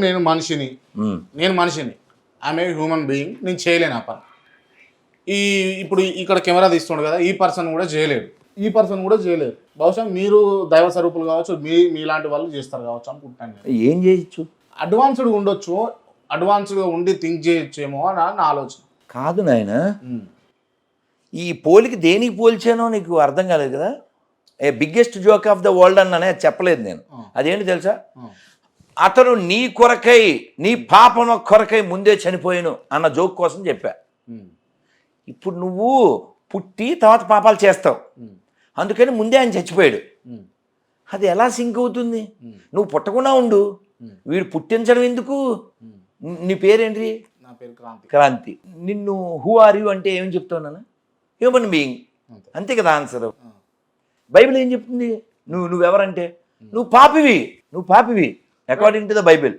నేను మనిషిని ఆమె హ్యూమన్ బీయింగ్, నేను చేయలేను ఆ పని. ఇప్పుడు ఇక్కడ కెమెరా తీస్తుండు కదా, ఈ పర్సన్ కూడా చేయలేరు. బహుశా మీరు దైవ స్వరూపులు కావచ్చు, మీలాంటి వాళ్ళు చేస్తారు కావచ్చు అనుకుంటాను నేను. ఏం చేయొచ్చు? అడ్వాన్స్డ్గా ఉండొచ్చు, అడ్వాన్స్డ్గా ఉండి థింక్ చేయొచ్చేమో అని నా ఆలోచన. కాదు నాయన, ఈ పోలికి దేనికి పోల్చానో నీకు అర్థం కాలేదు కదా. Biggest joke of the world అన్ననే చెప్పలేదు నేను. అదేంటి తెలుసా? అతను నీ కొరకై, నీ పాపం కొరకై ముందే చనిపోయాను అన్న జోక్ కోసం చెప్పా. ఇప్పుడు నువ్వు పుట్టి తర్వాత పాపాలు చేస్తావు, అందుకని ముందే ఆయన చచ్చిపోయాడు. అది ఎలా సింక్ అవుతుంది? నువ్వు పుట్టకుండా ఉండు, వీడు పుట్టించడం ఎందుకు? నీ పేరేంటి? నా పేరు క్రాంతి. నిన్ను హూ ఆర్ యూ అంటే ఏమని చెప్తావు నాన్న? హ్యూమన్ బీయింగ్, అంతే కదా ఆన్సర్. బైబిల్ ఏం చెప్తుంది? నువ్వెవరంటే నువ్వు పాపివి అకార్డింగ్ టు ద బైబిల్.